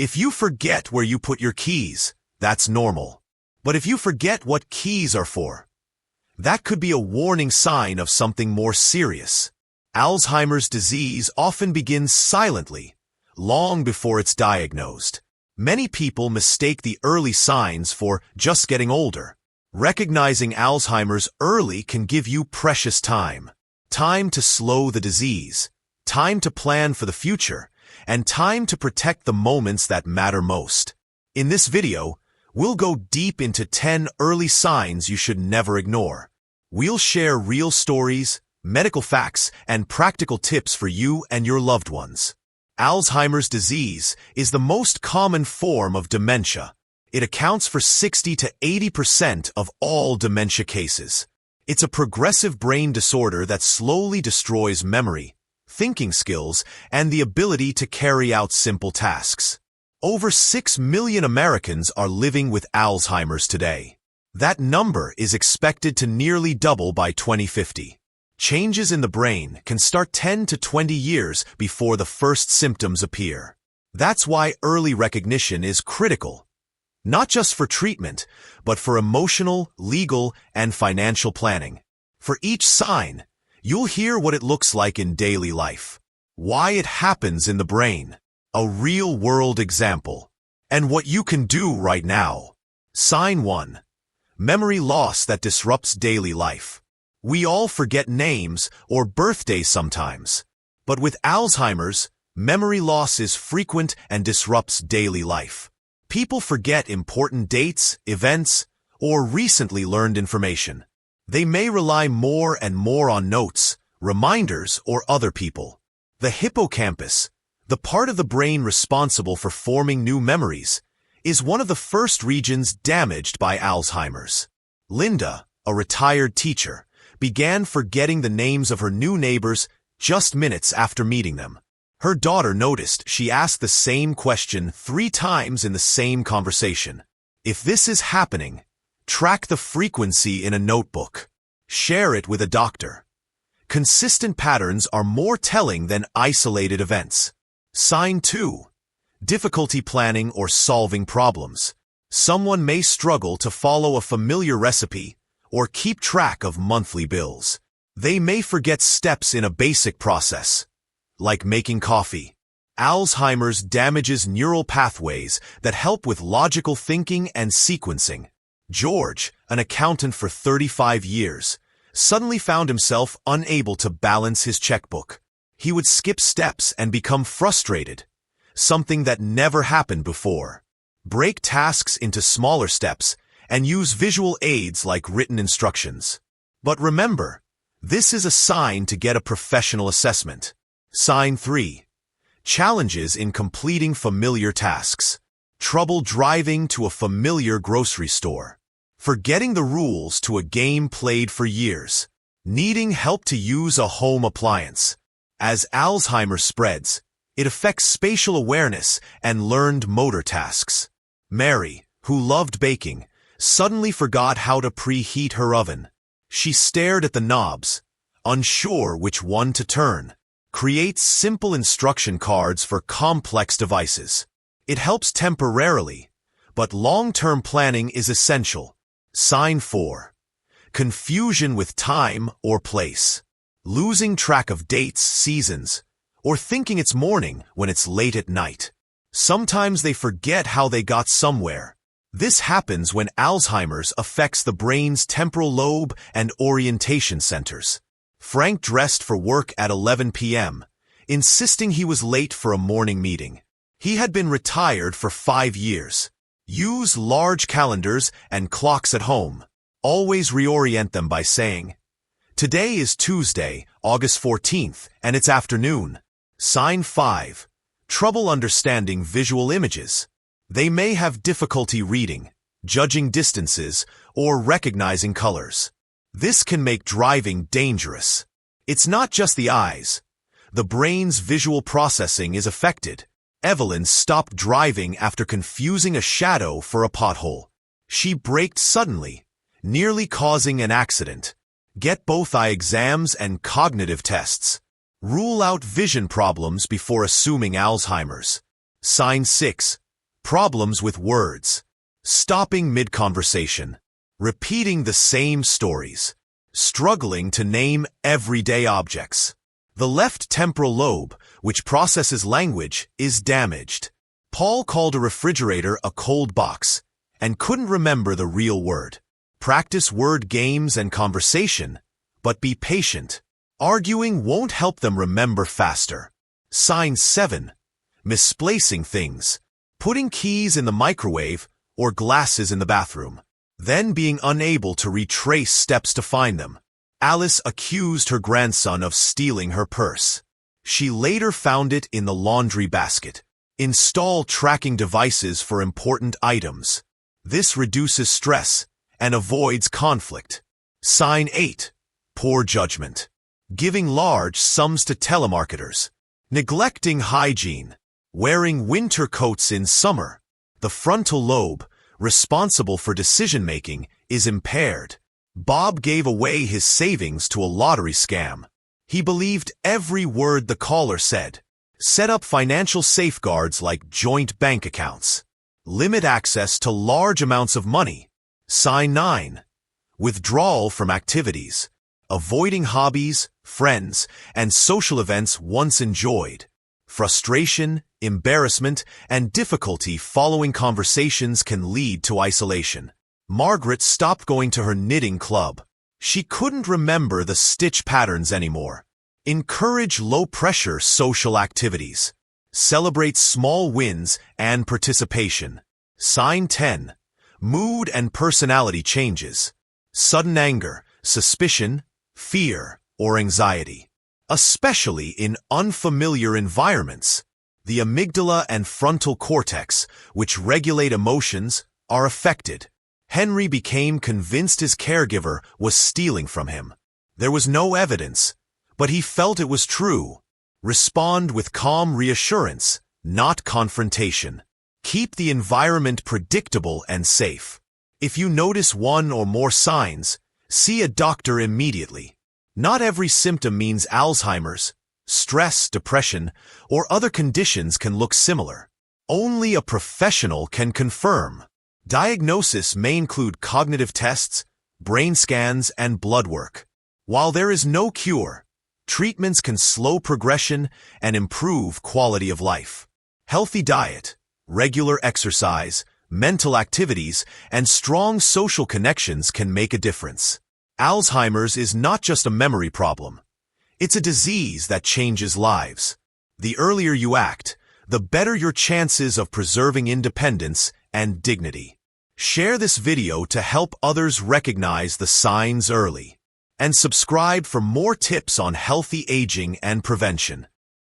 If you forget where you put your keys, that's normal. But if you forget what keys are for, that could be a warning sign of something more serious. Alzheimer's disease often begins silently, long before it's diagnosed. Many people mistake the early signs for just getting older. Recognizing Alzheimer's early can give you precious time. Time to slow the disease, time to plan for the future, and time to protect the moments that matter most. In this video, we'll go deep into 10 early signs you should never ignore. We'll share real stories, medical facts, and practical tips for you and your loved ones. Alzheimer's disease is the most common form of dementia. It accounts for 60 to 80% of all dementia cases. It's a progressive brain disorder that slowly destroys memory, thinking skills, and the ability to carry out simple tasks. Over 6 million Americans are living with Alzheimer's today. That number is expected to nearly double by 2050. Changes in the brain can start 10 to 20 years before the first symptoms appear. That's why early recognition is critical, not just for treatment, but for emotional, legal, and financial planning. For each sign, you'll hear what it looks like in daily life, why it happens in the brain, a real-world example, and what you can do right now. Sign 1. Memory loss that disrupts daily life. We all forget names or birthdays sometimes, but with Alzheimer's, memory loss is frequent and disrupts daily life. People forget important dates, events, or recently learned information. They may rely more and more on notes, reminders, or other people. The hippocampus, the part of the brain responsible for forming new memories, is one of the first regions damaged by Alzheimer's. Linda, a retired teacher, began forgetting the names of her new neighbors just minutes after meeting them. Her daughter noticed she asked the same question 3 times in the same conversation. If this is happening, track the frequency in a notebook. Share it with a doctor. Consistent patterns are more telling than isolated events. Sign 2. Difficulty planning or solving problems. Someone may struggle to follow a familiar recipe or keep track of monthly bills. They may forget steps in a basic process, like making coffee. Alzheimer's damages neural pathways that help with logical thinking and sequencing. George, an accountant for 35 years, suddenly found himself unable to balance his checkbook. He would skip steps and become frustrated, something that never happened before. Break tasks into smaller steps and use visual aids like written instructions. But remember, this is a sign to get a professional assessment. Sign 3. Challenges in completing familiar tasks. Trouble driving to a familiar grocery store. Forgetting the rules to a game played for years. Needing help to use a home appliance. As Alzheimer's spreads, it affects spatial awareness and learned motor tasks. Mary, who loved baking, suddenly forgot how to preheat her oven. She stared at the knobs, unsure which one to turn. Create simple instruction cards for complex devices. It helps temporarily, but long-term planning is essential. Sign 4. Confusion with time or place. Losing track of dates, seasons, or thinking it's morning when it's late at night. Sometimes they forget how they got somewhere. This happens when Alzheimer's affects the brain's temporal lobe and orientation centers. Frank dressed for work at 11 p.m., insisting he was late for a morning meeting. He had been retired for 5 years. Use large calendars and clocks at home. Always reorient them by saying, "Today is Tuesday, August 14th, and it's afternoon." Sign 5. Trouble understanding visual images. They may have difficulty reading, judging distances, or recognizing colors. This can make driving dangerous. It's not just the eyes. The brain's visual processing is affected. Evelyn stopped driving after confusing a shadow for a pothole. She braked suddenly, nearly causing an accident. Get both eye exams and cognitive tests. Rule out vision problems before assuming Alzheimer's. Sign 6. Problems with words. Stopping mid-conversation. Repeating the same stories. Struggling to name everyday objects. The left temporal lobe, which processes language, is damaged. Paul called a refrigerator a cold box and couldn't remember the real word. Practice word games and conversation, but be patient. Arguing won't help them remember faster. Sign 7. Misplacing things. Putting keys in the microwave or glasses in the bathroom, then being unable to retrace steps to find them. Alice accused her grandson of stealing her purse. She later found it in the laundry basket. Install tracking devices for important items. This reduces stress and avoids conflict. Sign 8. Poor judgment. Giving large sums to telemarketers. Neglecting hygiene. Wearing winter coats in summer. The frontal lobe, responsible for decision-making, is impaired. Bob gave away his savings to a lottery scam. He believed every word the caller said. Set up financial safeguards like joint bank accounts. Limit access to large amounts of money. Sign 9. Withdrawal from activities. Avoiding hobbies, friends, and social events once enjoyed. Frustration, embarrassment, and difficulty following conversations can lead to isolation. Margaret stopped going to her knitting club. She couldn't remember the stitch patterns anymore. Encourage low-pressure social activities. Celebrate small wins and participation. Sign 10. Mood and personality changes. Sudden anger, suspicion, fear, or anxiety. Especially in unfamiliar environments. The amygdala and frontal cortex, which regulate emotions, are affected. Henry became convinced his caregiver was stealing from him. There was no evidence, but he felt it was true. Respond with calm reassurance, not confrontation. Keep the environment predictable and safe. If you notice one or more signs, see a doctor immediately. Not every symptom means Alzheimer's. Stress, depression, or other conditions can look similar. Only a professional can confirm. Diagnosis may include cognitive tests, brain scans, and blood work. While there is no cure, treatments can slow progression and improve quality of life. Healthy diet, regular exercise, mental activities, and strong social connections can make a difference. Alzheimer's is not just a memory problem. It's a disease that changes lives. The earlier you act, the better your chances of preserving independence and dignity. Share this video to help others recognize the signs early. And subscribe for more tips on healthy aging and prevention.